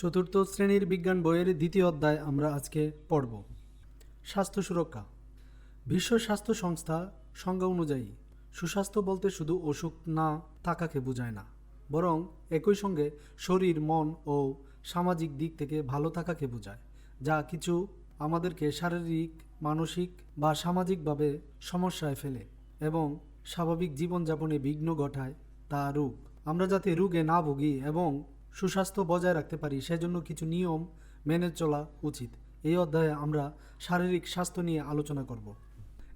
চতুর্থ শ্রেণীর বিজ্ঞান বইয়ের দ্বিতীয় অধ্যায় আমরা আজকে পড়ব। স্বাস্থ্য সুরক্ষা। বিশ্ব স্বাস্থ্য সংস্থা সংজ্ঞা অনুযায়ী সুস্বাস্থ্য বলতে শুধু অসুখ না থাকাকে বোঝায় না, বরং একই সঙ্গে শরীর, মন ও সামাজিক দিক থেকে ভালো থাকাকে বোঝায়, যা কিছু আমাদেরকে শারীরিক, মানসিক বা সামাজিকভাবে সমস্যায় ফেলে এবং স্বাভাবিক জীবনযাপনে বিঘ্ন ঘটায়। তা রোগ। আমরা যাতে রোগে না ভুগি এবং সুস্বাস্থ্য বজায় রাখতে পারি সেজন্য কিছু নিয়ম মেনে চলা উচিত। এই অধ্যায়ে আমরা শারীরিক স্বাস্থ্য নিয়ে আলোচনা করব।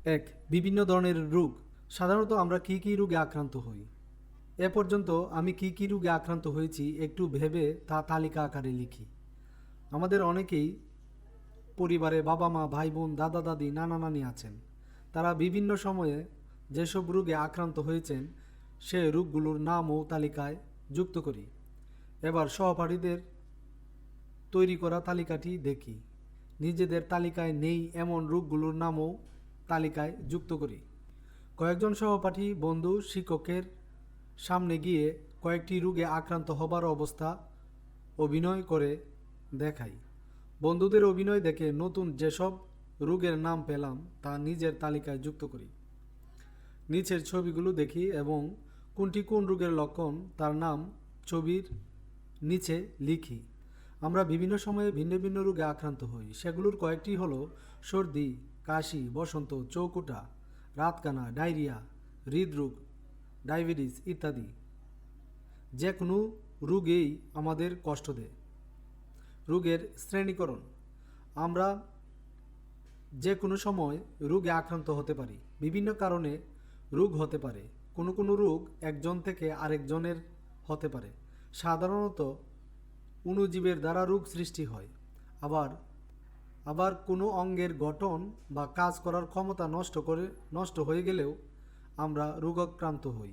1. বিভিন্ন ধরনের রোগ। সাধারণত আমরা কী কী রোগে আক্রান্ত হই? এ পর্যন্ত আমি কী কী রোগে আক্রান্ত হয়েছি একটু ভেবে তা তালিকা আকারে লিখি। আমাদের অনেকেই পরিবারে বাবা মা, ভাই বোন, দাদা দাদি, নানা নানি আছেন। তারা বিভিন্ন সময়ে যেসব রোগে আক্রান্ত হয়েছেন সে রোগগুলোর নামও তালিকায় যুক্ত করি। এবার সহপাঠীদের তৈরি করা তালিকাটি দেখি। নিজেদের তালিকায় নেই এমন রোগগুলোর নামও তালিকায় যুক্ত করি। কয়েকজন সহপাঠী, বন্ধু, শিক্ষকের সামনে গিয়ে কয়েকটি রোগে আক্রান্ত হবার অবস্থা অভিনয় করে দেখাই। বন্ধুদের অভিনয় দেখে নতুন যেসব রোগের নাম পেলাম তা নিজের তালিকায় যুক্ত করি। নিচের ছবিগুলো দেখি এবং কোনটি কোন রোগের লক্ষণ তার নাম ছবির নিচে লিখি। আমরা বিভিন্ন সময়ে ভিন্ন ভিন্ন রোগে আক্রান্ত হই। সেগুলোর কয়েকটি হলো সর্দি, কাশি, বসন্ত, চৌকুটা, রাতকানা, ডায়রিয়া, হৃদরোগ, ডায়াবেটিস ইত্যাদি। যে কোনো রোগেই আমাদের কষ্ট দেয়। রোগের শ্রেণীকরণ। আমরা যে কোনো সময় রোগে আক্রান্ত হতে পারি। বিভিন্ন কারণে রোগ হতে পারে। কোনো কোনো রোগ একজন থেকে আরেকজনের হতে পারে। সাধারণত অণুজীবের দ্বারা রোগ সৃষ্টি হয়। আবার কোনো অঙ্গের গঠন বা কাজ করার ক্ষমতা নষ্ট হয়ে গেলেও আমরা রোগাক্রান্ত হই।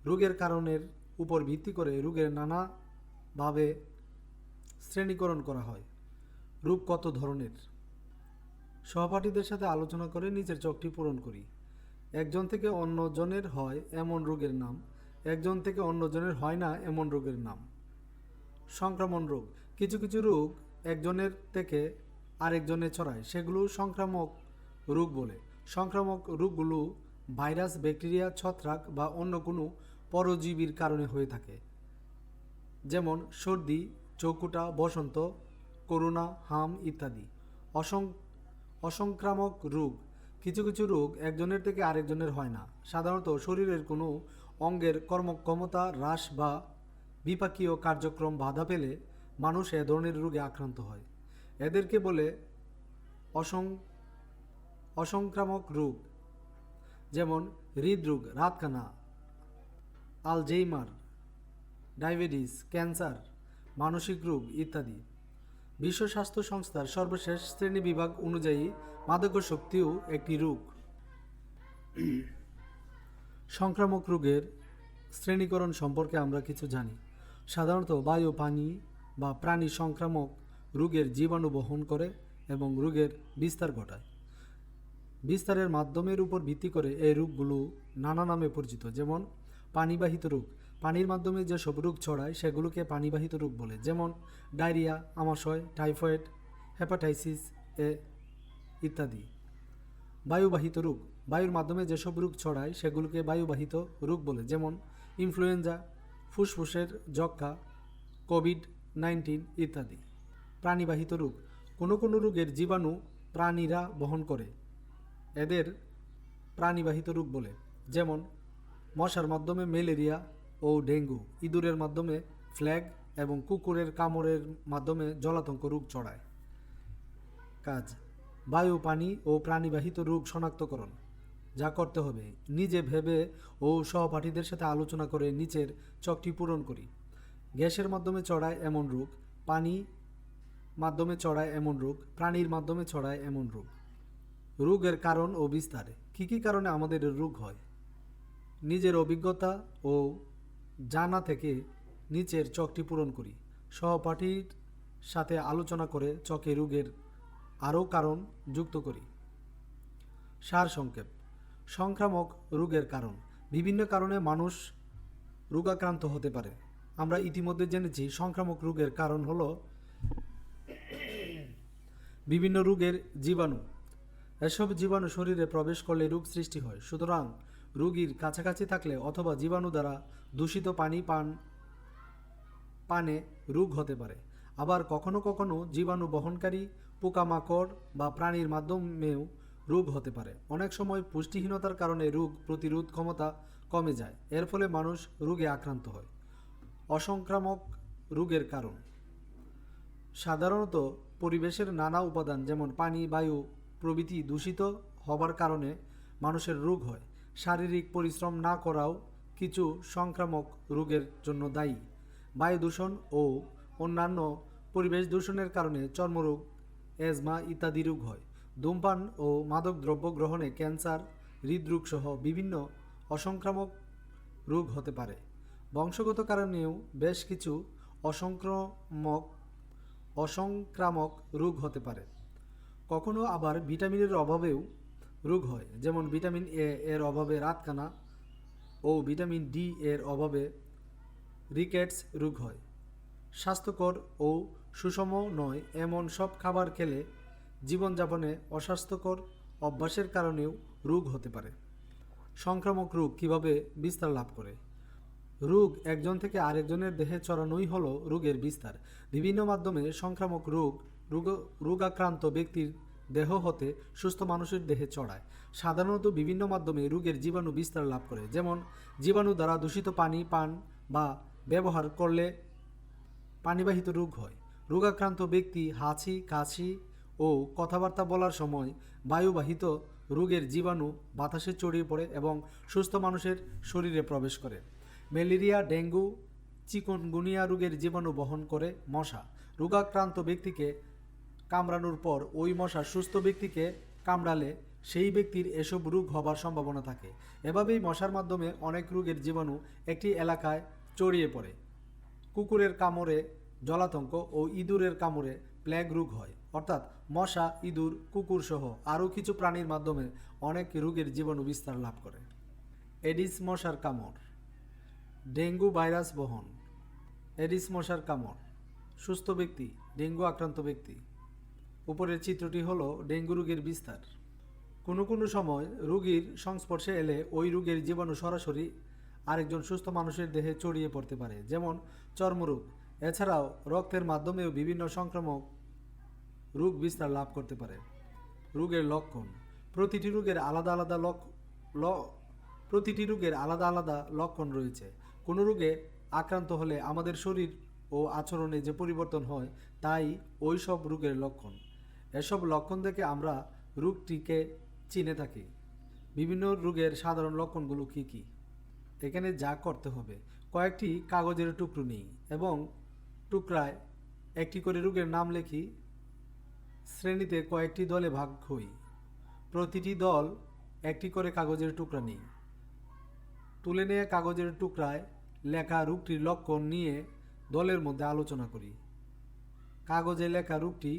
রোগের কারণের উপর ভিত্তি করে রোগের নানাভাবে শ্রেণীকরণ করা হয়। রোগ কত ধরনের? সহপাঠীদের সাথে আলোচনা করে নিচের চকটি পূরণ করি। একজন থেকে অন্যজনের হয় এমন রোগের নাম, একজন থেকে অন্যজনের হয় না এমন রোগের নাম। সংক্রমণ রোগ। কিছু কিছু রোগ একজনের থেকে আরেকজনে ছড়ায়, সেগুলো সংক্রামক রোগ বলে। সংক্রামক রোগগুলো ভাইরাস, ব্যাকটেরিয়া, ছত্রাক বা অন্য কোনো পরজীবীর কারণে হয়ে থাকে, যেমন সর্দি, চৌকুটা, বসন্ত, করোনা, হাম ইত্যাদি। অসংক্রামক রোগ। কিছু কিছু রোগ একজনের থেকে আরেকজনের হয় না। সাধারণত শরীরের কোনো অঙ্গের কর্মক্ষমতা হ্রাস বা বিপাকীয় কার্যক্রম বাধা পেলে মানুষ এ ধরনের রোগে আক্রান্ত হয়। এদেরকে বলে অসংক্রামক রোগ, যেমন হৃদরোগ, রাতকানা, আলঝেইমার, ডায়াবেটিস, ক্যান্সার, মানসিক রোগ ইত্যাদি। বিশ্ব স্বাস্থ্য সংস্থার সর্বশেষ শ্রেণীবিভাগ অনুযায়ী মাদকাসক্তিও একটি রোগ। সংক্রামক রোগের শ্রেণীকরণ সম্পর্কে আমরা কিছু জানি। সাধারণত বায়ু, পানি বা প্রাণী সংক্রামক রোগের জীবাণু বহন করে এবং রোগের বিস্তার ঘটায়। বিস্তারের মাধ্যমের উপর ভিত্তি করে এই রোগগুলো নানা নামে পরিচিত, যেমন পানিবাহিত রোগ। পানির মাধ্যমে যেসব রোগ ছড়ায় সেগুলোকে পানিবাহিত রোগ বলে, যেমন ডায়রিয়া, আমাশয়, টাইফয়েড, হেপাটাইটিস এ ইত্যাদি। বায়ুবাহিত রোগ। বায়ুর মাধ্যমে যেসব রোগ ছড়ায় সেগুলোকে বায়ুবাহিত রোগ বলে, যেমন ইনফ্লুয়েঞ্জা, ফুসফুসের যক্ষ্মা, কোভিড-19 ইত্যাদি। প্রাণীবাহিত রোগ। কোনো কোনো রোগের জীবাণু প্রাণীরা বহন করে, এদের প্রাণীবাহিত রোগ বলে, যেমন মশার মাধ্যমে ম্যালেরিয়া ও ডেঙ্গু, ইঁদুরের মাধ্যমে ফ্ল্যাগ এবং কুকুরের কামড়ের মাধ্যমে জলাতঙ্ক রোগ ছড়ায়। কাজ: বায়ু, পানি ও প্রাণীবাহিত রোগ শনাক্তকরণ। যা করতে হবে, নিজে ভেবে ও সহপাঠীদের সাথে আলোচনা করে নিচের চকটি পূরণ করি। গ্যাসের মাধ্যমে ছড়ায় এমন রোগ, পানি মাধ্যমে ছড়ায় এমন রোগ, প্রাণীর মাধ্যমে ছড়ায় এমন রোগ। রোগের কারণ ও বিস্তার। কী কী কারণে আমাদের রোগ হয়? নিজের অভিজ্ঞতা ও জানা থেকে নিচের চকটি পূরণ করি। সহপাঠীর সাথে আলোচনা করে চকে রোগের আরও কারণ যুক্ত করি। সারসংক্ষেপ: সংক্রামক রোগের কারণ। বিভিন্ন কারণে মানুষ রোগাক্রান্ত হতে পারে। আমরা ইতিমধ্যে জেনেছি সংক্রামক রোগের কারণ হলো বিভিন্ন রোগের জীবাণু। এসব জীবাণু শরীরে প্রবেশ করলে রোগ সৃষ্টি হয়। সুতরাং রোগীর কাছাকাছি থাকলে অথবা জীবাণু দ্বারা দূষিত পানি পানে রোগ হতে পারে। আবার কখনো কখনো জীবাণু বহনকারী পোকামাকড় বা প্রাণীর মাধ্যমেও রোগ হতে পারে। অনেক সময় পুষ্টিহীনতার কারণে রোগ প্রতিরোধ ক্ষমতা কমে যায়। এর ফলে মানুষ রোগে আক্রান্ত হয়। অসংক্রামক রোগের কারণ সাধারণত পরিবেশের নানা উপাদান যেমন পানি, বায়ু প্রভৃতি দূষিত হবার কারণে মানুষের রোগ হয়। শারীরিক পরিশ্রম না করাও কিছু সংক্রামক রোগের জন্য দায়ী। বায়ু দূষণ ও অন্যান্য পরিবেশ দূষণের কারণে চর্মরোগ, অ্যাজমা ইত্যাদি রোগ হয়। ধূমপান ও মাদক দ্রব্য গ্রহণে ক্যান্সার, হৃদরোগ সহ বিভিন্ন অসংক্রামক রোগ হতে পারে। বংশগত কারণেও বেশ কিছু অসংক্রামক রোগ হতে পারে। কখনো আবার ভিটামিনের অভাবেও রোগ হয়, যেমন ভিটামিন এ এর অভাবে রাতকানা ও ভিটামিন ডি এর অভাবে রিকেটস রোগ হয়। স্বাস্থ্যকর ও সুষম নয় এমন সব খাবার খেলে জীবনযাপনে অস্বাস্থ্যকর অভ্যাসের কারণেও রোগ হতে পারে। সংক্রামক রোগ কিভাবে বিস্তার লাভ করে? রোগ একজন থেকে আরেকজনের দেহে ছড়ানোই হলো রোগের বিস্তার। বিভিন্ন মাধ্যমে সংক্রামক রোগাক্রান্ত ব্যক্তির দেহ হতে সুস্থ মানুষের দেহে ছড়ায়। সাধারণত বিভিন্ন মাধ্যমে রোগের জীবাণু বিস্তার লাভ করে, যেমন জীবাণু দ্বারা দূষিত পানি পান বা ব্যবহার করলে পানিবাহিত রোগ হয়। রোগাক্রান্ত ব্যক্তি হাঁচি, কাশি ও কথাবার্তা বলার সময় বায়ুবাহিত রোগের জীবাণু বাতাসে ছড়িয়ে পড়ে এবং সুস্থ মানুষের শরীরে প্রবেশ করে। ম্যালেরিয়া, ডেঙ্গু, চিকুনগুনিয়া রোগের জীবাণু বহন করে মশা। রোগাক্রান্ত ব্যক্তিকে কামড়ানোর পর ওই মশা সুস্থ ব্যক্তিকে কামড়ালে সেই ব্যক্তির এসব রোগ হবার সম্ভাবনা থাকে। এভাবেই মশার মাধ্যমে অনেক রোগের জীবাণু একটি এলাকায় ছড়িয়ে পড়ে। কুকুরের কামড়ে জলাতঙ্ক ও ইঁদুরের কামড়ে প্লেগ রোগ হয়। অর্থাৎ মশা, ইঁদুর, কুকুর সহ আরও কিছু প্রাণীর মাধ্যমে অনেক রোগের জীবাণু বিস্তার লাভ করে। এডিস মশার কামড়। ডেঙ্গু ভাইরাস বহন। এডিস মশার কামড়। সুস্থ ব্যক্তি, ডেঙ্গু আক্রান্ত ব্যক্তি। উপরের চিত্রটি হলো ডেঙ্গু রোগের বিস্তার। কোনো কোনো সময় রোগীর সংস্পর্শে এলে ওই রোগের জীবাণু সরাসরি আরেকজন সুস্থ মানুষের দেহে ছড়িয়ে পড়তে পারে, যেমন চর্মরোগ। এছাড়াও রক্তের মাধ্যমেও বিভিন্ন সংক্রামক রোগ বিস্তার লাভ করতে পারে। রোগের লক্ষণ। প্রতিটি রোগের আলাদা আলাদা লক্ষণ রয়েছে। কোনো রোগে আক্রান্ত হলে আমাদের শরীর ও আচরণে যে পরিবর্তন হয় তাই ওই সব রোগের লক্ষণ। এসব লক্ষণ দেখে আমরা রোগটিকে চিনে থাকি। বিভিন্ন রোগের সাধারণ লক্ষণগুলো কী কী? এখানে যা করতে হবে, কয়েকটি কাগজের টুকরো নিই এবং টুকরায় একটি করে রোগের নাম লিখি। শ্রেণীতে কয়েকটি দলে ভাগ হই। প্রতিটি দল একটি করে কাগজের টুকরা নিই। তুলে নিয়ে কাগজের টুকরায় লেখা রোগটির লক্ষণ নিয়ে দলের মধ্যে আলোচনা করি। কাগজে লেখা রোগটি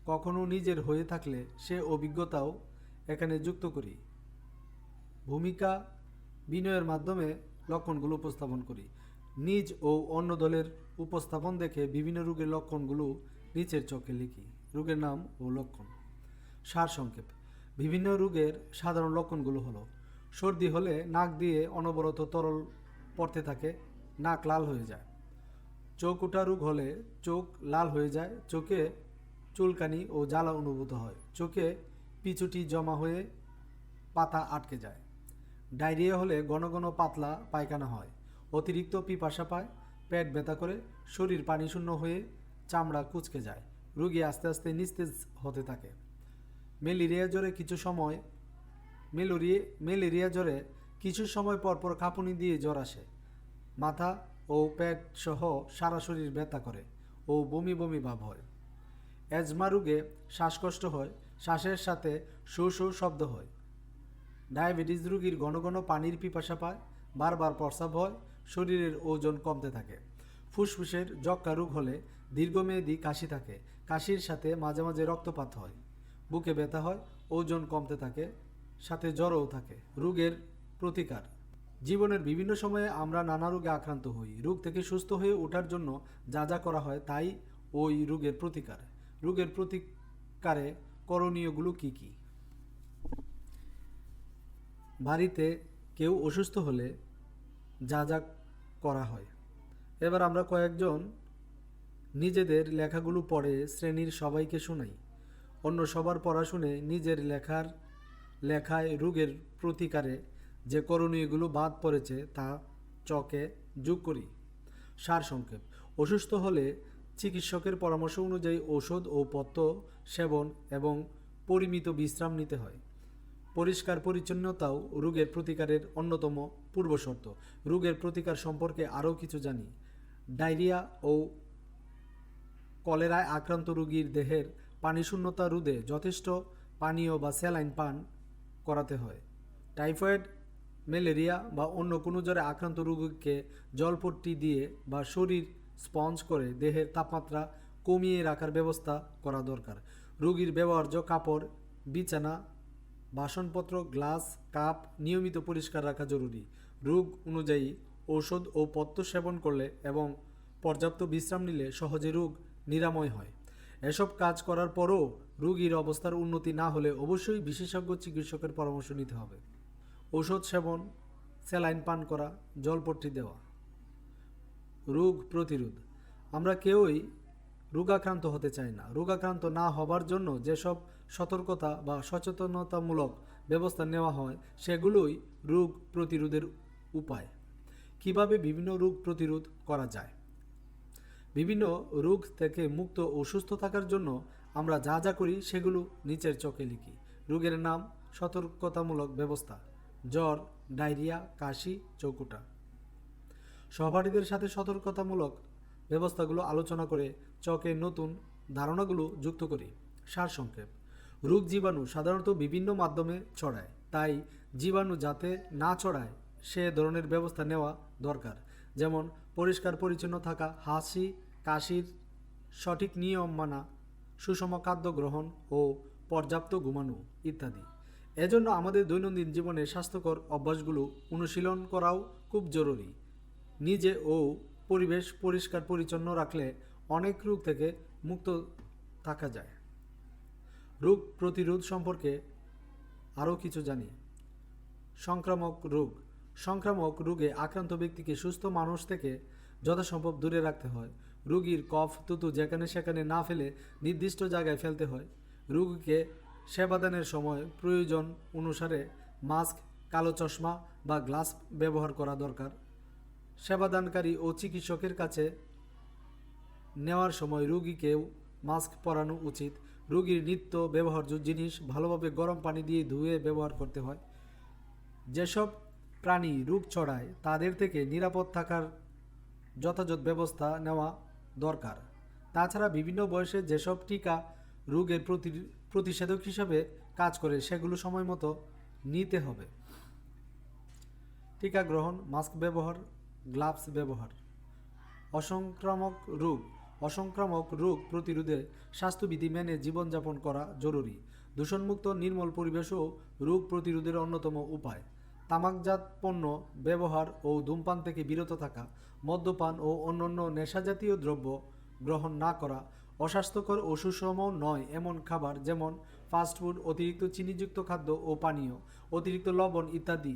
কখনো নিজের হয়ে থাকলে সে অভিজ্ঞতাও এখানে যুক্ত করি। ভূমিকা বিনয়ের মাধ্যমে লক্ষণগুলো উপস্থাপন করি। নিজ ও অন্য দলের উপস্থাপন দেখে বিভিন্ন রোগের লক্ষণগুলো নিচের চোখে লিখি। রোগের নাম ও লক্ষণ। সারসংক্ষেপ। বিভিন্ন রোগের সাধারণ লক্ষণগুলো হলো: সর্দি হলে নাক দিয়ে অনবরত তরল পড়তে থাকে, নাক লাল হয়ে যায়। চোখ ওঠা রোগ হলে চোখ লাল হয়ে যায়, চোখে চুলকানি ও জ্বালা অনুভূত হয়, চোখে পিছুটি জমা হয়ে পাতা আটকে যায়। ডায়রিয়া হলে ঘন ঘন পাতলা পায়খানা হয়, অতিরিক্ত পিপাসা পায়, পেট ব্যথা করে, শরীর পানিশূন্য হয়ে চামড়া কুঁচকে যায়, রোগী আস্তে আস্তে নিস্তেজ হতে থাকে। ম্যালেরিয়া জ্বরে কিছু সময় পর পর কাঁপুনি দিয়ে জ্বর আসে, মাথা ও পেট সহ সারা শরীর ব্যথা করে ও বমি বমি ভাব হয়। অ্যাজমা রোগে শ্বাসকষ্ট হয়, শ্বাসের সাথে শো শো শব্দ হয়। ডায়াবেটিস রোগীর ঘন ঘন পানির পিপাসা পায়, বারবার প্রস্রাব হয়, শরীরের ওজন কমতে থাকে। ফুসফুসের যক্ষ্মা রোগ হলে দীর্ঘমেয়াদী কাশি থাকে, কাশির সাথে মাঝে মাঝে রক্তপাত হয়, বুকে ব্যথা হয়, ওজন কমতে থাকে, সাথে জ্বরও থাকে। রোগের প্রতিকার। জীবনের বিভিন্ন সময়ে আমরা নানা রোগে আক্রান্ত হই। রোগ থেকে সুস্থ হয়ে ওঠার জন্য যা যা করা হয় তাই ওই রোগের প্রতিকার। রোগের প্রতিকার প্রতিকারে করণীয়গুলো কি কি? বাড়িতে কেউ অসুস্থ হলে যা যা করা হয়। এবার আমরা কয়েকজন নিজেদের লেখাগুলো পড়ে শ্রেণীর সবাইকে শোনাই। অন্য সবার পড়া শুনে নিজের লেখায় রোগের প্রতিকারে যে করণীয়গুলো বাদ পড়েছে তা চকে যোগ করি। সারসংক্ষেপ: অসুস্থ হলে চিকিৎসকের পরামর্শ অনুযায়ী ঔষধ ও পথ্য সেবন এবং পরিমিত বিশ্রাম নিতে হয়। পরিষ্কার পরিচ্ছন্নতাও রোগের প্রতিকারের অন্যতম পূর্বশর্ত। রোগের প্রতিকার সম্পর্কে আরও কিছু জানি। ডায়রিয়া ও কলেরায় আক্রান্ত রোগীর দেহের পানিশূন্যতা রোধে যথেষ্ট পানীয় বা স্যালাইন পান করাতে হয়। টাইফয়েড, ম্যালেরিয়া বা অন্য কোনো জ্বরে আক্রান্ত রোগীকে জলপট্টি দিয়ে বা শরীর স্পঞ্জ করে দেহের তাপমাত্রা কমিয়ে রাখার ব্যবস্থা করা দরকার। রোগীর ব্যবহার্য কাপড়, বিছানা, বাসনপত্র, গ্লাস, কাপ নিয়মিত পরিষ্কার রাখা জরুরি। রোগ অনুযায়ী ঔষধ ও পথ্য সেবন করলে এবং পর্যাপ্ত বিশ্রাম নিলে সহজে রোগ নিরাময় হয়। এসব কাজ করার পরও রোগীর অবস্থার উন্নতি না হলে অবশ্যই বিশেষজ্ঞ চিকিৎসকের পরামর্শ নিতে হবে। ঔষধ সেবন, স্যালাইন পান করা, জলপট্টি দেওয়া। রোগ প্রতিরোধ: আমরা কেউই রোগাক্রান্ত হতে চাই না। রোগাক্রান্ত না হবার জন্য যেসব সতর্কতা বা সচেতনতামূলক ব্যবস্থা নেওয়া হয় সেগুলোই রোগ প্রতিরোধের উপায়। কিভাবে বিভিন্ন রোগ প্রতিরোধ করা যায়? বিভিন্ন রোগ থেকে মুক্ত ও সুস্থ থাকার জন্য আমরা যা যা করি সেগুলো নিচের চকে লিখি। রোগের নাম, সতর্কতামূলক ব্যবস্থা: জ্বর, ডায়রিয়া, কাশি, চৌকুটা। সহপাঠীদের সাথে সতর্কতামূলক ব্যবস্থাগুলো আলোচনা করে চকে নতুন ধারণাগুলো যুক্ত করি। সারসংক্ষেপ: রোগ জীবাণু সাধারণত বিভিন্ন মাধ্যমে ছড়ায়, তাই জীবাণু যাতে না ছড়ায় সে ধরনের ব্যবস্থা নেওয়া দরকার। যেমন পরিষ্কার পরিচ্ছন্ন থাকা, হাসি কাশির সঠিক নিয়ম মানা, সুষম খাদ্য গ্রহণ ও পর্যাপ্ত ঘুমানো ইত্যাদি। এজন্য আমাদের দৈনন্দিন জীবনে স্বাস্থ্যকর অভ্যাসগুলো অনুশীলন করাও খুব জরুরি। নিজে ও পরিবেশ পরিষ্কার পরিচ্ছন্ন রাখলে অনেক রোগ থেকে মুক্ত থাকা যায়। রোগ প্রতিরোধ সম্পর্কে আরও কিছু জানি। সংক্রামক রোগ: সংক্রামক রোগে আক্রান্ত ব্যক্তিকে সুস্থ মানুষ থেকে যথাসম্ভব দূরে রাখতে হয়। রোগীর কফ, থুতু যেখানে সেখানে না ফেলে নির্দিষ্ট জায়গায় ফেলতে হয়। রোগীকে সেবাদানের সময় প্রয়োজন অনুসারে মাস্ক, কালো চশমা বা গ্লাস ব্যবহার করা দরকার। সেবাদানকারী ও চিকিৎসকের কাছে নেওয়ার সময় রোগীকেও মাস্ক পরানো উচিত। রোগীর নিত্য ব্যবহার্য জিনিস ভালোভাবে গরম পানি দিয়ে ধুয়ে ব্যবহার করতে হয়। যেসব প্রাণী রোগ ছড়ায় তাদের থেকে নিরাপদ থাকার যথাযথ ব্যবস্থা নেওয়া দরকার। তাছাড়া বিভিন্ন বয়সে যেসব টিকা রোগের প্রতিষেধক হিসাবে কাজ করে সেগুলো সময় মতো নিতে হবে। টিকা গ্রহণ, মাস্ক ব্যবহার, গ্লাভস ব্যবহার। অসংক্রামক রোগ প্রতিরোধে স্বাস্থ্যবিধি মেনে জীবনযাপন করা জরুরি। দূষণমুক্ত নির্মল পরিবেশও রোগ প্রতিরোধের অন্যতম উপায়। তামাকজাত পণ্য ব্যবহার ও ধূমপান থেকে বিরত থাকা, মদ্যপান ও অন্যান্য নেশাজাতীয় দ্রব্য গ্রহণ না করা, অস্বাস্থ্যকর ও সুষম নয় এমন খাবার যেমন ফাস্টফুড, অতিরিক্ত চিনিযুক্ত খাদ্য ও পানীয়, অতিরিক্ত লবণ ইত্যাদি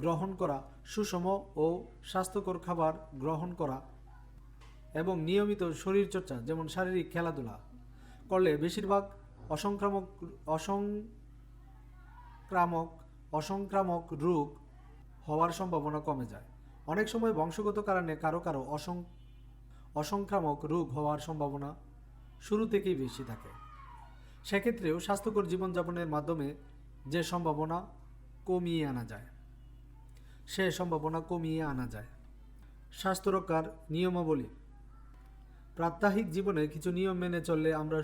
গ্রহণ করা, সুষম ও স্বাস্থ্যকর খাবার গ্রহণ করা এবং নিয়মিত শরীরচর্চা যেমন শারীরিক খেলাধুলা করলে বেশিরভাগ অসংক্রামক রোগ হওয়ার সম্ভাবনা কমে যায়। অনেক সময় বংশগত কারণে কারো অসংক্রামক রোগ হওয়ার সম্ভাবনা শুরু থেকেই বেশি থাকে। সেক্ষেত্রেও স্বাস্থ্যকর জীবনযাপনের মাধ্যমে সে সম্ভাবনা কমিয়ে আনা যায়। স্বাস্থ্য রক্ষার নিয়মাবলী: প্রাত্যহিক জীবনে কিছু নিয়ম মেনে চললে আমরা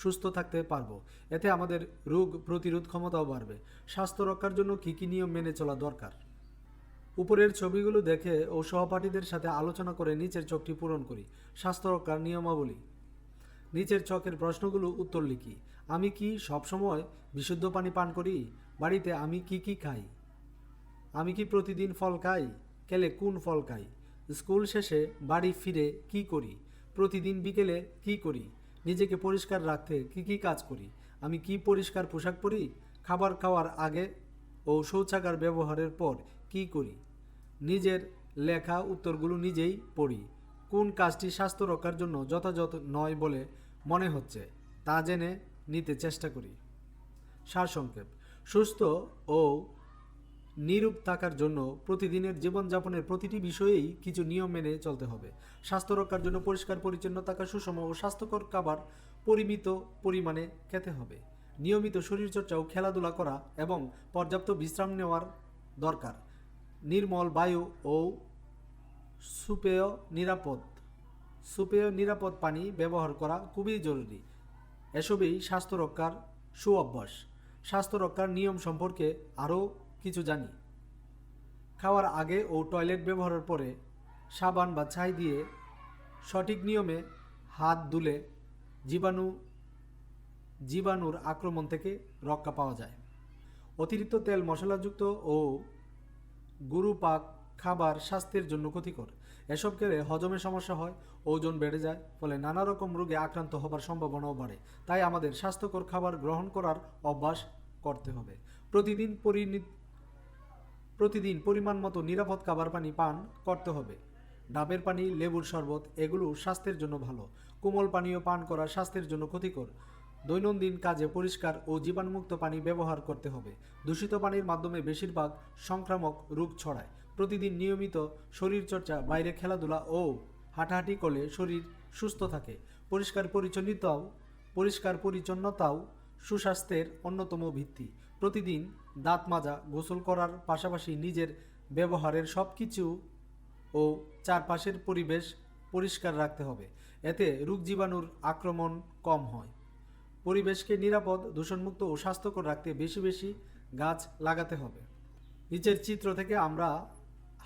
সুস্থ থাকতে পারবো। এতে আমাদের রোগ প্রতিরোধ ক্ষমতাও বাড়বে। স্বাস্থ্য রক্ষার জন্য কী কী নিয়ম মেনে চলা দরকার? উপরের ছবিগুলো দেখে ও সহপাঠীদের সাথে আলোচনা করে নিচের চকটি পূরণ করি। স্বাস্থ্য রক্ষার নিয়মাবলী: নিচের ছকের প্রশ্নগুলো উত্তর লিখি। আমি কি সবসময় বিশুদ্ধ পানি পান করি? বাড়িতে আমি কি খাই? আমি কি প্রতিদিন ফল খাই? খেলে কোন ফল খাই? স্কুল শেষে বাড়ি ফিরে কি করি? প্রতিদিন বিকেলে কি করি? নিজেকে পরিষ্কার রাখতে কি কাজ করি? আমি কি পরিষ্কার পোশাক পরি? খাবার খাওয়ার আগে ও শৌচাগার ব্যবহারের পর কি করি? নিজের লেখা উত্তরগুলো নিজেই পড়ি। কোন কাজটি স্বাস্থ্য রক্ষার জন্য যথাযথ নয় বলে মনে হচ্ছে তা জেনে নিতে চেষ্টা করি। সারসংক্ষেপ: সুস্থ ও নিরূপ থাকার জন্য প্রতিদিনের জীবনযাপনের প্রতিটি বিষয়েই কিছু নিয়ম মেনে চলতে হবে। স্বাস্থ্য রক্ষার জন্য পরিষ্কার পরিচ্ছন্ন থাকা, সুষম ও স্বাস্থ্যকর খাবার পরিমিত পরিমাণে খেতে হবে। নিয়মিত শরীরচর্চা ও খেলাধুলা করা এবং পর্যাপ্ত বিশ্রাম নেওয়ার দরকার। নির্মল বায়ু ও সুপেয় নিরাপদ পানি ব্যবহার করা খুবই জরুরি। এসবই স্বাস্থ্য রক্ষার সুঅভ্যাস। স্বাস্থ্য রক্ষার নিয়ম সম্পর্কে আরও কিছু জানি। খাওয়ার আগে ও টয়লেট ব্যবহারের পরে সাবান বা ছাই দিয়ে সঠিক নিয়মে হাত ধুলে জীবাণুর আক্রমণ থেকে রক্ষা পাওয়া যায়। অতিরিক্ত তেল মশলাযুক্ত ও গুরুপাক খাবার স্বাস্থ্যের জন্য ক্ষতিকর। এসব খেলে হজমে সমস্যা হয়, ওজন বেড়ে যায়, ফলে নানা রকম রোগে আক্রান্ত হবার সম্ভাবনাও বাড়ে। তাই আমাদের স্বাস্থ্যকর খাবার গ্রহণ করার অভ্যাস করতে হবে। প্রতিদিন পরিমাণ মতো নিরাপদ খাবার পানি পান করতে হবে। ডাবের পানি, লেবুর শরবত এগুলো স্বাস্থ্যের জন্য ভালো। কোমল পানীয় পান করা স্বাস্থ্যের জন্য ক্ষতিকর। দৈনন্দিন কাজে পরিষ্কার ও জীবাণুমুক্ত পানি ব্যবহার করতে হবে। দূষিত পানির মাধ্যমে বেশিরভাগ সংক্রামক রোগ ছড়ায়। প্রতিদিন নিয়মিত শরীরচর্চা, বাইরে খেলাধুলা ও হাঁটাহাঁটি করলে শরীর সুস্থ থাকে। পরিষ্কার পরিচ্ছন্নতাও সুস্বাস্থ্যের অন্যতম ভিত্তি। প্রতিদিন দাঁত মাজা, গোসল করার পাশাপাশি নিজের ব্যবহারের সব কিছু ও চারপাশের পরিবেশ পরিষ্কার রাখতে হবে। এতে রোগ জীবাণুর আক্রমণ কম হয়। পরিবেশকে নিরাপদ, দূষণমুক্ত ও স্বাস্থ্যকর রাখতে বেশি বেশি গাছ লাগাতে হবে। নিচের চিত্র থেকে আমরা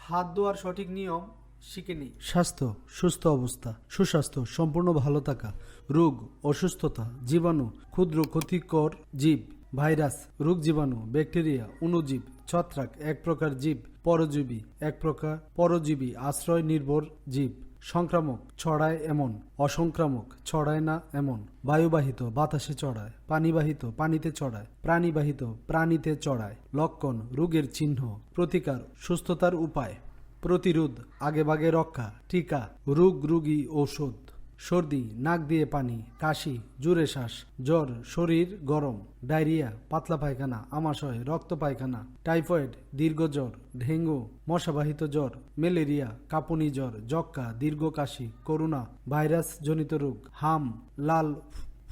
হাত ধোয়ার সঠিক নিয়ম শিখে নিই। স্বাস্থ্য: সুস্থ অবস্থা, সুস্বাস্থ্য, সম্পূর্ণ ভালো থাকা। রোগ: অসুস্থতা, জীবাণু, ক্ষুদ্র ক্ষতিকর জীব, ভাইরাস, রোগ জীবাণু, ব্যাকটেরিয়া, অণুজীব, ছত্রাক এক প্রকার জীব, পরজীবী এক প্রকার পরজীবী আশ্রয় নির্ভর জীব। সংক্রামক: ছড়ায় এমন, অসংক্রামক: ছড়ায় না এমন। বায়ুবাহিত: বাতাসে ছড়ায়। পানিবাহিত: পানিতে ছড়ায়। প্রাণীবাহিত: প্রাণীতে ছড়ায়। লক্ষণ: রোগের চিহ্ন। প্রতিকার: সুস্থতার উপায়। প্রতিরোধ: আগেভাগে রক্ষা। টিকা: রোগ রোগী ঔষধ। সর্দি: নাক দিয়ে পানি, কাশি, জোরে শ্বাস, জ্বর, শরীর গরম, ডায়রিয়া, পাতলা পায়খানা, আমাশয়, রক্ত পায়খানা, টাইফয়েড, দীর্ঘ জ্বর, ডেঙ্গু, মশাবাহিত জ্বর, ম্যালেরিয়া, কাঁপুনি জ্বর, যক্ষ্মা, দীর্ঘ কাশি, করোনা ভাইরাস জনিত রোগ, হাম, লাল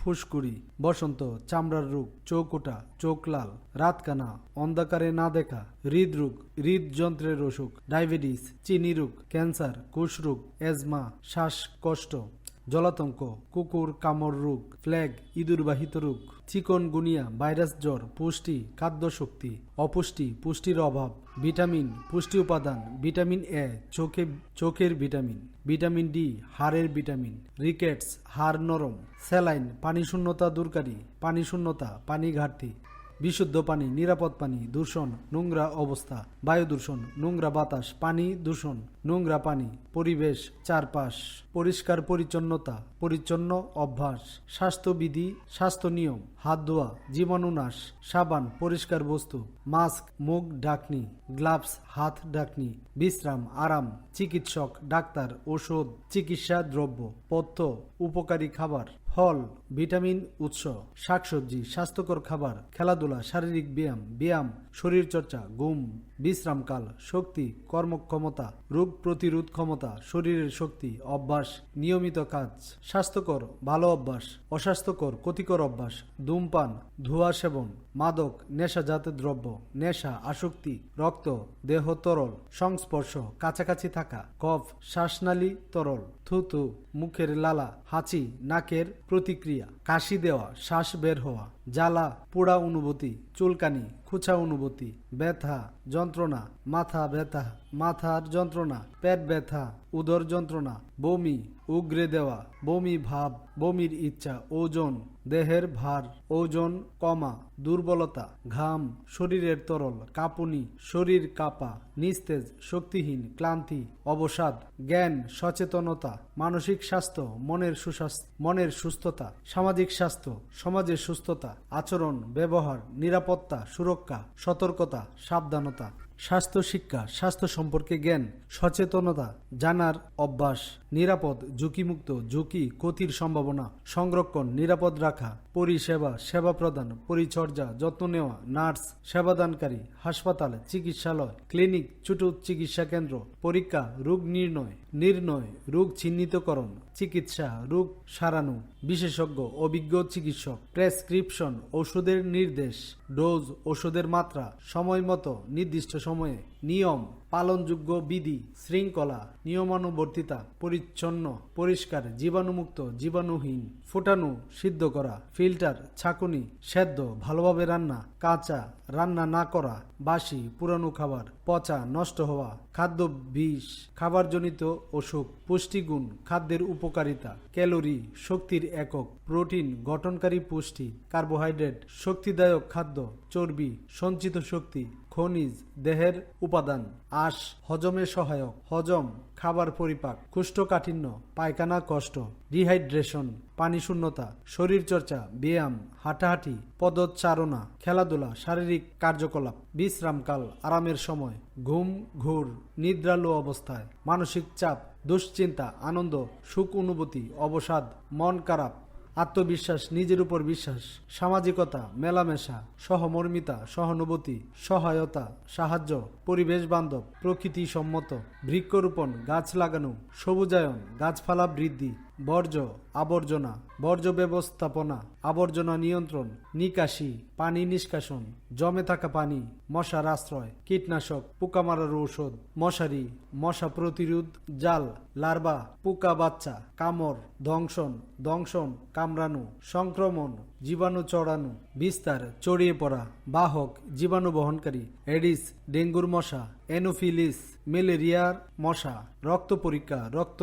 ফুসকুড়ি, বসন্ত, চামড়ার রোগ, চৌকুটা, চোখ লাল, রাতকানা, অন্ধকারে না দেখা, হৃদরোগ, হৃদযন্ত্রের অসুখ, ডায়াবেটিস, চিনি রোগ, ক্যান্সার, কোষ রোগ, এজমা, শ্বাসকষ্ট, জলাতঙ্ক, কুকুর কামড় রোগ, প্লেগ, ইঁদুরবাহিত রোগ, চিকনগুনিয়া, ভাইরাস জ্বর, পুষ্টি, খাদ্য শক্তি, অপুষ্টি, পুষ্টির অভাব, ভিটামিন, পুষ্টি উপাদান, ভিটামিন এ, চোখের ভিটামিন, ভিটামিন ডি, হাড়ের ভিটামিন, রিকেটস, হাড় নরম, স্যালাইন, পানি শূন্যতা দূরকারী, পানি শূন্যতা, পানি ঘাটতি, বিশুদ্ধ পানি, নিরাপদ পানি, দূষণ, নোংরা অবস্থা, বায়ু দূষণ, নোংরা বাতাস, পানি দূষণ, নোংরা পানি, পরিবেশ, চারপাশ, পরিষ্কার পরিচ্ছন্নতা, পরিচ্ছন্ন অভ্যাস, স্বাস্থ্যবিধি, স্বাস্থ্য নিয়ম, হাত ধোয়া, জীবাণুনাশ, সাবান, পরিষ্কার বস্তু, মাস্ক, মুখ ঢাকনি, গ্লাভস, হাত ঢাকনি, বিশ্রাম, আরাম, চিকিৎসক, ডাক্তার, ওষুধ, চিকিৎসা দ্রব্য, পথ্য, উপকারী খাবার, ফল, ভিটামিন উৎস, শাকসবজি, স্বাস্থ্যকর খাবার, খেলাধুলা, শারীরিক ব্যায়াম, শরীরচর্চা, ঘুম, বিশ্রামকাল, শক্তি, কর্মক্ষমতা, রোগ প্রতিরোধ ক্ষমতা, শরীরের শক্তি, অভ্যাস, নিয়মিত কাজ, স্বাস্থ্যকর, ভালো অভ্যাস, অস্বাস্থ্যকর, ক্ষতিকর অভ্যাস, ধূমপান, ধোঁয়া সেবন, মাদক, নেশাজাত দ্রব্য, নেশা, আসক্তি, রক্ত, দেহ তরল, সংস্পর্শ, কাছাকাছি থাকা, কফ, শ্বাসনালী তরল, থুতু, মুখের লালা, হাঁচি, নাকের প্রতিক্রিয়া, কাশি দেওয়া, শ্বাস বের হওয়া, জ্বালা পোড়া অনুভূতি, চুলকানি, খুচা অনুভূতি, ব্যথা, যন্ত্রণা, মাথা ব্যথা, মাথার যন্ত্রণা, পেট ব্যথা, উদর যন্ত্রণা, বমি, উগরে দেওয়া, বমি ভাব, বমির ইচ্ছা, ওজন, দেহের ভার, ওজন কমা, দুর্বলতা, ঘাম, শরীরের তরল, কাঁপুনি, শরীর কাঁপা, নিস্তেজ, শক্তিহীন, ক্লান্তি, অবসাদ, জ্ঞান, সচেতনতা, মানসিক স্বাস্থ্য, মনের সুস্থতা, সামাজিক স্বাস্থ্য, সমাজের সুস্থতা, আচরণ, ব্যবহার, নিরাপত্তা, সুরক্ষা, সতর্কতা, সাবধানতা। স্বাস্থ্য শিক্ষা, স্বাস্থ্য সম্পর্কে জ্ঞান, সচেতনতা, জানার অভ্যাস, নিরাপদ, ঝুঁকিমুক্ত, ঝুঁকি, ক্ষতির সম্ভাবনা, সংরক্ষণ, নিরাপদ রাখা, পরিষেবা, সেবা প্রদান, পরিচর্যা, যত্ন নেওয়া, নার্স, সেবাদানকারী, হাসপাতাল, চিকিৎসালয়, ক্লিনিক, ছোট চিকিৎসা কেন্দ্র, পরীক্ষা, রোগ নির্ণয়, রোগ চিহ্নিতকরণ, চিকিৎসা, রোগ সারানো, বিশেষজ্ঞ, অভিজ্ঞ চিকিৎসক, প্রেসক্রিপশন, ওষুধের নির্দেশ, ডোজ, ওষুধের মাত্রা, সময় মতো, নির্দিষ্ট সময়ে, নিয়ম, পালনযোগ্য বিধি, শৃঙ্খলা, নিয়মানুবর্তিতা, পরিচ্ছন্ন, পরিষ্কার, জীবাণুমুক্ত, জীবাণুহীন, ফোটানো, সিদ্ধ করা, ফিল্টার, ছাঁকুনি, সেদ্ধ, ভালোভাবে রান্না, কাঁচা, রান্না না করা, বাসি, পুরানো খাবার, পচা, নষ্ট হওয়া, খাদ্য বিষ, খাবারজনিত অসুখ, পুষ্টিগুণ, খাদ্যের উপকারিতা, ক্যালোরি, শক্তির একক, প্রোটিন, গঠনকারী পুষ্টি, কার্বোহাইড্রেট, শক্তিদায়ক খাদ্য, চর্বি, সঞ্চিত শক্তি, খনিজ, দেহের উপাদান, আঁশ, হজমে সহায়ক, হজম, খাবার পরিপাক, কোষ্ঠকাঠিন্য, পায়খানা কষ্ট, ডিহাইড্রেশন, পানি শূন্যতা, শরীরচর্চা, ব্যায়াম, হাঁটাহাঁটি, পদচারণা, খেলাধুলা, শারীরিক কার্যকলাপ, বিশ্রামকাল, আরামের সময়, ঘুম ঘোর, নিদ্রালু অবস্থায়, মানসিক চাপ, দুশ্চিন্তা, আনন্দ, সুখ অনুভূতি, অবসাদ, মন খারাপ, আত্মবিশ্বাস, নিজের উপর বিশ্বাস, সামাজিকতা, মেলামেশা, সহমর্মিতা, সহানুভূতি, সহায়তা, সাহায্য, পরিবেশ বান্ধব, প্রকৃতি সম্মত, বৃক্ষরোপণ, গাছ লাগানো, সবুজায়ন, গাছপালা বৃদ্ধি, বর্জ্য, আবর্জনা, বর্জ্য ব্যবস্থাপনা, আবর্জনা নিয়ন্ত্রণ, নিকাশি, পানি নিষ্কাশন, জমে থাকা পানি, মশার আশ্রয়, কীটনাশক, পোকা মারার ঔষধ, মশারি, মশা প্রতিরোধ জাল, লার্ভা, পোকা বাচ্চা, কামড়, দংশন, কামড়ানো, সংক্রমণ, জীবাণু চড়ানো, বিস্তার, ছড়িয়ে পড়া, বাহক, জীবাণু বহনকারী, এডিস, ডেঙ্গুর মশা, এনোফিলিস, ম্যালেরিয়ার মশা, রক্ত পরীক্ষা, রক্ত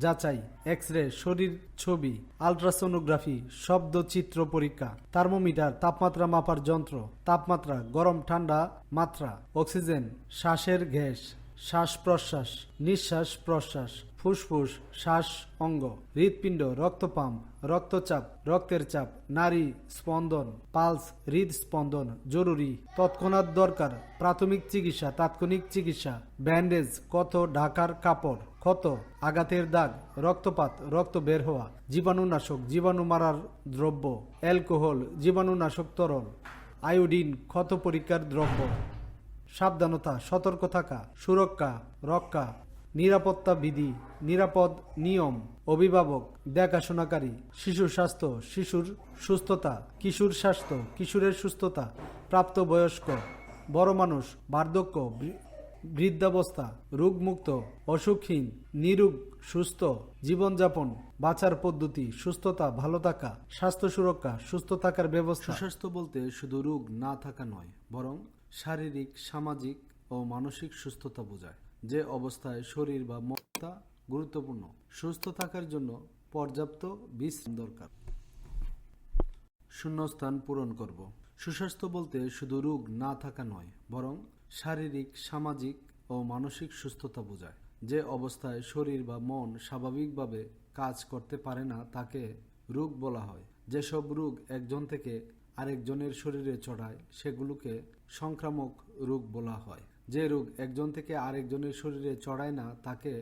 যাচাই, এক্স রে, শরীর ছবি, আলট্রাসোনোগ্রাফি, শব্দ চিত্র পরীক্ষা, থার্মোমিটার, তাপমাত্রা মাপার যন্ত্র, তাপমাত্রা, গরম ঠান্ডা মাত্রা, অক্সিজেন, শ্বাসের গ্যাস, শ্বাস প্রশ্বাস, নিঃশ্বাস প্রশ্বাস, ফুসফুস, শ্বাস অঙ্গ, হৃৎপিণ্ড, রক্ত পাম্প, রক্তচাপ, রক্তের চাপ, নারী স্পন্দন, পালস, হৃদস্পন্দন, জরুরি, তৎক্ষণাৎ দরকার, প্রাথমিক চিকিৎসা, তাৎক্ষণিক চিকিৎসা, ব্যান্ডেজ, ক্ষত, ঢাকার কাপড়, ক্ষত, আঘাতের দাগ, রক্তপাত, রক্ত বের হওয়া, জীবাণুনাশক, জীবাণু মারার দ্রব্য, অ্যালকোহল, জীবাণুনাশক তরল, আয়োডিন, ক্ষত পরীক্ষার দ্রব্য। সাবধানতা, সতর্ক থাকা, সুরক্ষা, রক্ষা, নিরাপত্তা বিধি, নিরাপদ নিয়ম, অভিভাবক, দেখাশোনাকারী, শিশু স্বাস্থ্য, শিশুর সুস্থতা, কিশোর স্বাস্থ্য, কিশোরের সুস্থতা, প্রাপ্তবয়স্ক, বড় মানুষ, বার্ধক্য, বৃদ্ধাবস্থা, রোগমুক্ত, অসুখহীন, নিরোগ, সুস্থ, জীবনযাপন, বাঁচার পদ্ধতি, সুস্থতা, ভালো থাকা, স্বাস্থ্য সুরক্ষা, সুস্থ থাকার ব্যবস্থা। সুস্বাস্থ্য বলতে শুধু রোগ না থাকা নয়, বরং শারীরিক, সামাজিক ও মানসিক সুস্থতা বোঝায়, যে অবস্থায় শরীর বা মনটা গুরুত্বপূর্ণ। সুস্থ থাকার জন্য পর্যাপ্ত বিশ্রাম দরকার। শূন্যস্থান পূরণ করব। সুস্বাস্থ্য বলতে শুধু রোগ না থাকা নয়, বরং শারীরিক, সামাজিক ও মানসিক সুস্থতা বোঝায়, যে অবস্থায় শরীর বা মন স্বাভাবিকভাবে কাজ করতে পারে না তাকে রোগ বলা হয়। যেসব রোগ একজন থেকে আরেকজনের শরীরে ছড়ায় সেগুলোকে সংক্রামক রোগ বলা হয়। যে রোগ একজন থেকে আরেকজনের শরীরে ছড়ায় না তাকে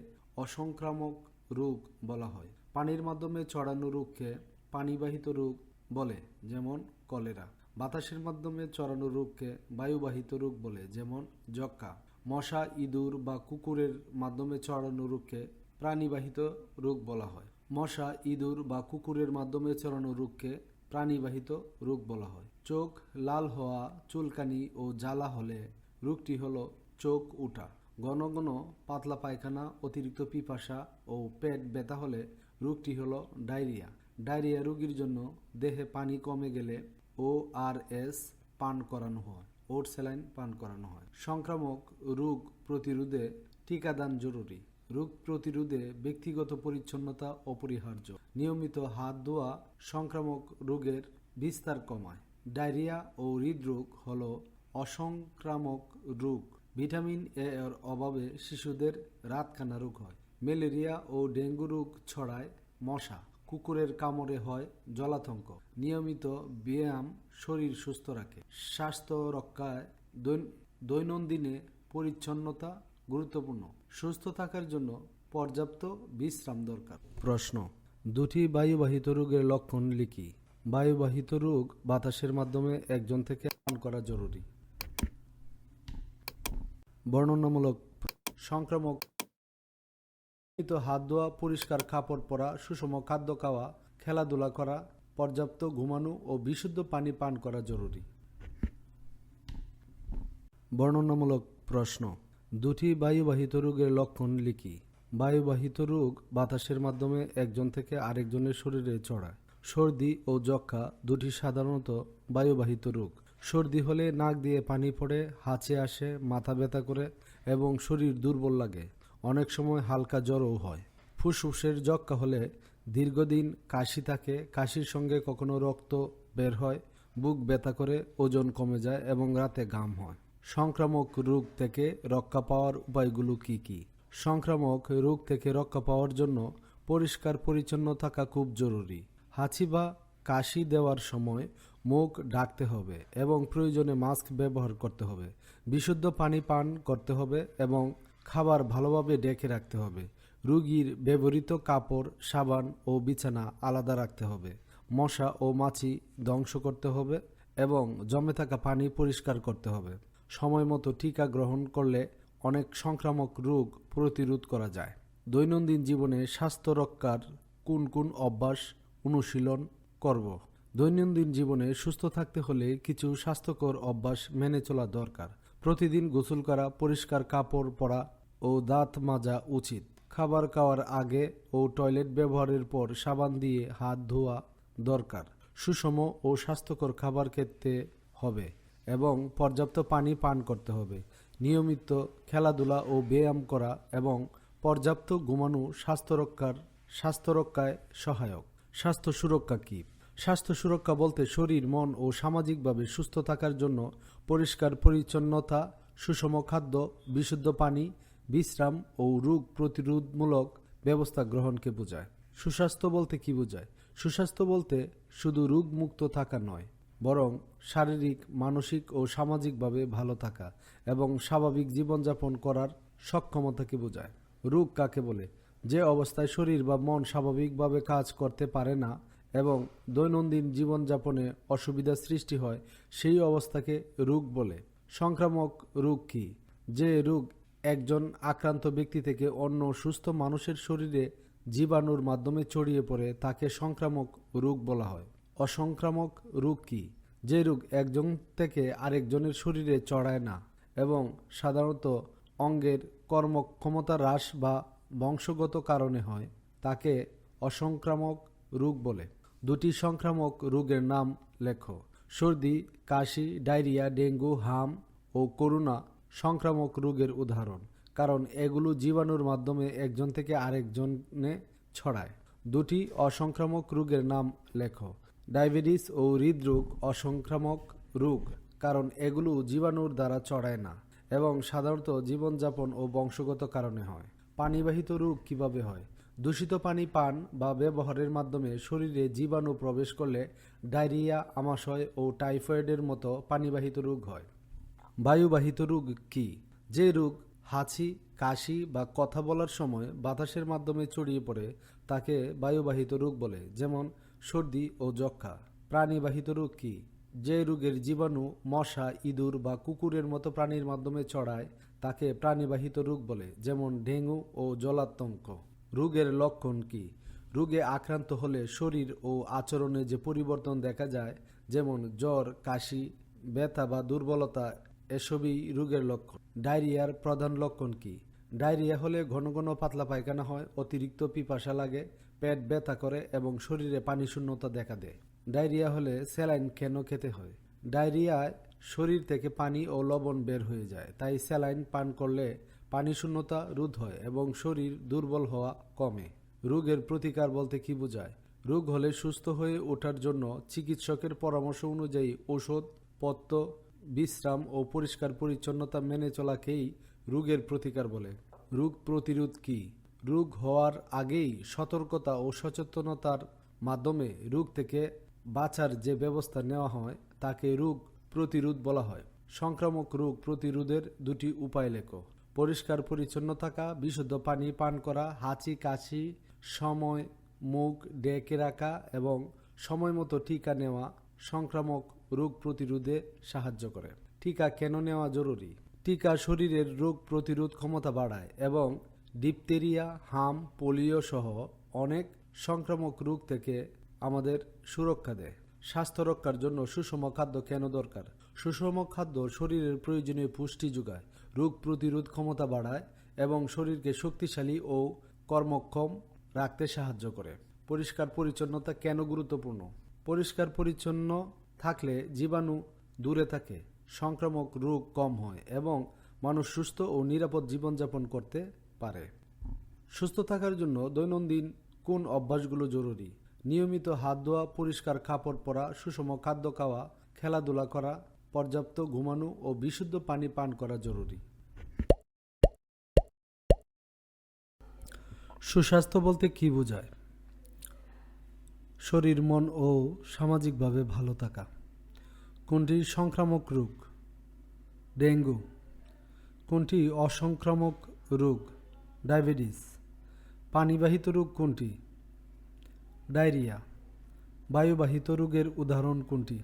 অসংক্রামক রোগ বলা হয়। পানির মাধ্যমে ছড়ানো রোগকে পানিবাহিত রোগ বলে, যেমন কলেরা। বাতাসের মাধ্যমে ছড়ানো রোগকে বায়ুবাহিত রোগ বলে, যেমন যক্ষ্মা। মশা, ইঁদুর বা কুকুরের মাধ্যমে ছড়ানো রোগকে প্রাণীবাহিত রোগ বলা হয়। মশা, ইঁদুর বা কুকুরের মাধ্যমে ছড়ানো রোগকে প্রাণীবাহিত রোগ বলা হয়। চোখ লাল হওয়া, চুলকানি ও জ্বালা হলে রোগটি হলো চোখ ওঠা। ঘন ঘন পাতলা পায়খানা, অতিরিক্ত পিপাসা ও পেট ব্যথা হলে রোগটি হলো ডায়রিয়া। ডায়রিয়া রোগীর জন্য দেহে পানি কমে গেলে ORS পান করানো হয়, ওট স্যালাইন পান করানো হয়। সংক্রামক রোগ প্রতিরোধে টিকাদান জরুরি। রোগ প্রতিরোধে ব্যক্তিগত পরিচ্ছন্নতা অপরিহার্য। নিয়মিত হাত ধোয়া সংক্রামক রোগের বিস্তার কমায়। ডায়রিয়া ও হৃদরোগ হল অসংক্রামক রোগ। ভিটামিন এ এর অভাবে শিশুদের রাতকানা রোগ হয়। ম্যালেরিয়া ও ডেঙ্গু রোগ ছড়ায় মশা। কুকুরের কামড়ে হয় জলাতঙ্ক। নিয়মিত ব্যায়াম শরীর সুস্থ রাখে। স্বাস্থ্য রক্ষায় দৈনন্দিনে পরিচ্ছন্নতা গুরুত্বপূর্ণ। সুস্থ থাকার জন্য পর্যাপ্ত বিশ্রাম দরকার। প্রশ্ন: দুটি বায়ুবাহিত রোগের লক্ষণ লিখি। বায়ুবাহিত রোগ বাতাসের মাধ্যমে একজন থেকে পান করা জরুরি। বর্ণনামূলক সংক্রামক হাত ধোয়া, পরিষ্কার কাপড় পরা, সুষম খাদ্য খাওয়া, খেলাধুলা করা, পর্যাপ্ত ঘুমানো ও বিশুদ্ধ পানি পান করা জরুরি। বর্ণনামূলক প্রশ্ন: দুটি বায়ুবাহিত রোগের লক্ষণ লিখি। বায়ুবাহিত রোগ বাতাসের মাধ্যমে একজন থেকে আরেকজনের শরীরে ছড়ায়। সর্দি ও যক্ষ্মা দুটি সাধারণত বায়ুবাহিত রোগ। সর্দি হলে নাক দিয়ে পানি পড়ে, হাঁচি আসে, মাথা ব্যথা করে এবং শরীর দুর্বল লাগে। অনেক সময় হালকা জ্বরও হয়। ফুসফুসের যক্ষ্মা হলে দীর্ঘদিন কাশি থাকে, কাশির সঙ্গে কখনো রক্ত বের হয়, বুক ব্যথা করে, ওজন কমে যায় এবং রাতে ঘাম হয়। সংক্রামক রোগ থেকে রক্ষা পাওয়ার উপায়গুলো কি কি? সংক্রামক রোগ থেকে রক্ষা পাওয়ার জন্য পরিষ্কার পরিচ্ছন্ন থাকা খুব জরুরি। হাঁচি বা কাশি দেওয়ার সময় মুখ ঢাকতে হবে এবং প্রয়োজনে মাস্ক ব্যবহার করতে হবে। বিশুদ্ধ পানি পান করতে হবে এবং খাবার ভালোভাবে ঢেকে রাখতে হবে। রোগীর ব্যবহৃত কাপড়, সাবান ও বিছানা আলাদা রাখতে হবে। মশা ও মাছি ধ্বংস করতে হবে এবং জমে থাকা পানি পরিষ্কার করতে হবে। সময় মতো টিকা গ্রহণ করলে অনেক সংক্রামক রোগ প্রতিরোধ করা যায়। দৈনন্দিন জীবনে স্বাস্থ্য রক্ষার কোন কোন অভ্যাস অনুশীলন করব? দৈনন্দিন জীবনে সুস্থ থাকতে হলে কিছু স্বাস্থ্যকর অভ্যাস মেনে চলা দরকার। প্রতিদিন গোসল করা, পরিষ্কার কাপড় পরা ও দাঁত মাজা উচিত। খাবার খাওয়ার আগে ও টয়লেট ব্যবহারের পর সাবান দিয়ে হাত ধোয়া দরকার। সুষম ও স্বাস্থ্যকর খাবার খেতে হবে এবং পর্যাপ্ত পানি পান করতে হবে। নিয়মিত খেলাধুলা ও ব্যায়াম করা এবং পর্যাপ্ত ঘুমানো স্বাস্থ্য রক্ষায় সহায়ক। স্বাস্থ্য সুরক্ষা কী? স্বাস্থ্য সুরক্ষা বলতে শরীর, মন ও সামাজিকভাবে সুস্থ থাকার জন্য পরিষ্কার পরিচ্ছন্নতা, সুষম খাদ্য, বিশুদ্ধ পানি, বিশ্রাম ও রোগ প্রতিরোধমূলক ব্যবস্থা গ্রহণকে বোঝায়। সুস্বাস্থ্য বলতে কি বোঝায়? সুস্বাস্থ্য বলতে শুধু রোগমুক্ত থাকা নয়, বরং শারীরিক, মানসিক ও সামাজিকভাবে ভালো থাকা এবং স্বাভাবিক জীবনযাপন করার সক্ষমতাকে বোঝায়। রোগ কাকে বলে? যে অবস্থায় শরীর বা মন স্বাভাবিকভাবে কাজ করতে পারে না এবং দৈনন্দিন জীবনযাপনে অসুবিধা সৃষ্টি হয়, সেই অবস্থাকে রোগ বলে। সংক্রামক রোগ কি? যে রোগ একজন আক্রান্ত ব্যক্তি থেকে অন্য সুস্থ মানুষের শরীরে জীবাণুর মাধ্যমে ছড়িয়ে পড়ে তাকে সংক্রামক রোগ বলা হয়। অসংক্রামক রোগ কি? যে রোগ একজন থেকে আরেকজনের শরীরে ছড়ায় না এবং সাধারণত অঙ্গের কর্মক্ষমতা হ্রাস বা বংশগত কারণে হয়, তাকে অসংক্রামক রোগ বলে। দুটি সংক্রামক রোগের নাম লেখো। সর্দি, কাশি, ডায়রিয়া, ডেঙ্গু, হাম ও করোনা সংক্রামক রোগের উদাহরণ, কারণ এগুলো জীবাণুর মাধ্যমে একজন থেকে আরেকজনে ছড়ায়। দুটি অসংক্রামক রোগের নাম লেখো। ডায়াবেটিস ও হৃদরোগ অসংক্রামক রোগ, কারণ এগুলো জীবাণুর দ্বারা ছড়ায় না এবং সাধারণত জীবনযাপন ও বংশগত কারণে হয়। পানিবাহিত রোগ কিভাবে হয়? দূষিত পানি পান বা ব্যবহারের মাধ্যমে শরীরে জীবাণু প্রবেশ করলে ডায়রিয়া, আমাশয় ও টাইফয়েডের মতো পানিবাহিত রোগ হয়। বায়ুবাহিত রোগ কি? যে রোগ হাঁচি, কাশি বা কথা বলার সময় বাতাসের মাধ্যমে ছড়িয়ে পড়ে তাকে বায়ুবাহিত রোগ বলে, যেমন সর্দি ও যক্ষ্মা। প্রাণীবাহিত রোগ কি? যে রোগের জীবাণু মশা, ইঁদুর বা কুকুরের মতো প্রাণীর মাধ্যমে ছড়ায় তাকে প্রাণীবাহিত রোগ বলে, যেমন ডেঙ্গু ও জলাতঙ্ক। রোগের লক্ষণ কি? রোগে আক্রান্ত হলে শরীর ও আচরণে যে পরিবর্তন দেখা যায়, যেমন জ্বর, কাশি, ব্যথা বা দুর্বলতা, এসবই রোগের লক্ষণ। ডায়রিয়ার প্রধান লক্ষণ কি? ডায়রিয়া হলে ঘন ঘন পাতলা পায়খানা হয়, অতিরিক্ত পিপাসা লাগে, পেট ব্যথা করে এবং শরীরে পানি শূন্যতা দেখা দেয়। ডায়রিয়া হলে স্যালাইন কেন খেতে হয়? ডায়রিয়ায় শরীর থেকে পানি ও লবণ বের হয়ে যায়, তাই স্যালাইন পান করলে পানি শূন্যতা রোধ হয় এবং শরীর দুর্বল হওয়া কমে। রোগের প্রতিকার বলতে কি বোঝায়? রোগ হলে সুস্থ হয়ে ওঠার জন্য চিকিৎসকের পরামর্শ অনুযায়ী ওষুধ, পথ্য, বিশ্রাম ও পরিষ্কার পরিচ্ছন্নতা মেনে চলাকেই রোগের প্রতিকার বলে। রোগ প্রতিরোধ কি? রোগ হওয়ার আগেই সতর্কতা ও সচেতনতার মাধ্যমে রোগ থেকে বাঁচার যে ব্যবস্থা নেওয়া হয় তাকে রোগ প্রতিরোধ বলা হয়। সংক্রামক রোগ প্রতিরোধের দুটি উপায় লেখো। পরিষ্কার পরিচ্ছন্ন থাকা, বিশুদ্ধ পানি পান করা, হাঁচি কাশি সময় মুখ ডেকে রাখা এবং সময় মতো টিকা নেওয়া সংক্রামক রোগ প্রতিরোধে সাহায্য করে। টিকা কেন নেওয়া জরুরি? টিকা শরীরের রোগ প্রতিরোধ ক্ষমতা বাড়ায় এবং ডিপথেরিয়া, হাম, পোলিও সহ অনেক সংক্রামক রোগ থেকে আমাদের সুরক্ষা দেয়। স্বাস্থ্য রক্ষার জন্য সুষম খাদ্য কেন দরকার? সুষম খাদ্য শরীরের প্রয়োজনীয় পুষ্টি যোগায়, রোগ প্রতিরোধ ক্ষমতা বাড়ায় এবং শরীরকে শক্তিশালী ও কর্মক্ষম রাখতে সাহায্য করে। পরিষ্কার পরিচ্ছন্নতা কেন গুরুত্বপূর্ণ? পরিষ্কার পরিচ্ছন্ন থাকলে জীবাণু দূরে থাকে, সংক্রামক রোগ কম হয় এবং মানুষ সুস্থ ও নিরাপদ জীবনযাপন করতে পারে। সুস্থ থাকার জন্য দৈনন্দিন কোন অভ্যাসগুলো জরুরি? নিয়মিত হাত ধোয়া, পরিষ্কার কাপড় পরা, সুষম খাদ্য খাওয়া, খেলাধুলা করা, পর্যাপ্ত ঘুমানো ও বিশুদ্ধ পানি পান করা জরুরি। সুস্বাস্থ্য বলতে কি বোঝায়? শরীর, মন ও সামাজিকভাবে ভালো থাকা। কোনটি সংক্রামক রোগ? ডেঙ্গু। কোনটি অসংক্রামক রোগ? ডায়াবেটিস। পানিবাহিত রোগ কোনটি? ডায়রিয়া। বায়ুবাহিত রোগের উদাহরণ কোনটি?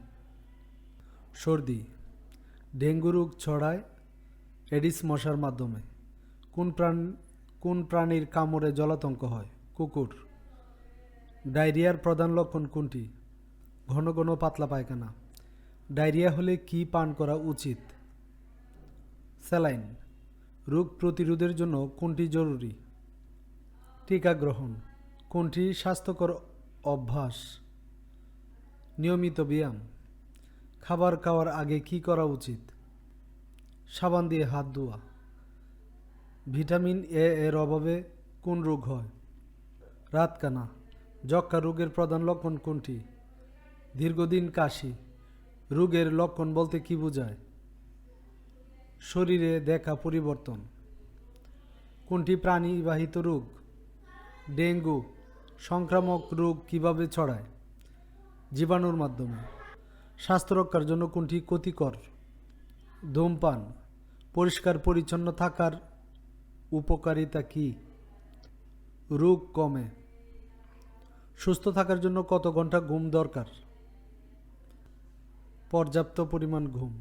সর্দি। ডেঙ্গু রোগ ছড়ায় এডিস মশার মাধ্যমে। কোন প্রাণীর কামড়ে জলাতঙ্ক হয়? কুকুর। ডায়রিয়ার প্রধান লক্ষণ কোনটি? ঘন ঘন পাতলা পায়খানা। ডায়রিয়া হলে কি পান করা উচিত? স্যালাইন। রোগ প্রতিরোধের জন্য কোনটি জরুরি? টিকা গ্রহণ। কোনটি স্বাস্থ্যকর অভ্যাস? নিয়মিত ব্যায়াম। খাবার খাওয়ার আগে কি করা উচিত? সাবান দিয়ে হাত ধোয়া। ভিটামিন এ এর অভাবে কোন রোগ হয়? রাতকানা। যক্ষ্মা রোগের প্রধান লক্ষণ কোনটি? দীর্ঘদিন কাশি। রোগের লক্ষণ বলতে কি বোঝায়? শরীরে দেখা পরিবর্তন। কোনটি প্রাণীবাহিত রোগ? ডেঙ্গু। সংক্রামক রোগ কিভাবে ছড়ায়? জীবাণুর মাধ্যমে। স্বাস্থ্য রক্ষার জন্য কোনটি ক্ষতিকর? ধূমপান। পরিষ্কার পরিচ্ছন্ন থাকার উপকারিতা কি? রোগ কমে। সুস্থ থাকার জন্য কত ঘন্টা ঘুম দরকার? পর্যাপ্ত পরিমাণ ঘুম।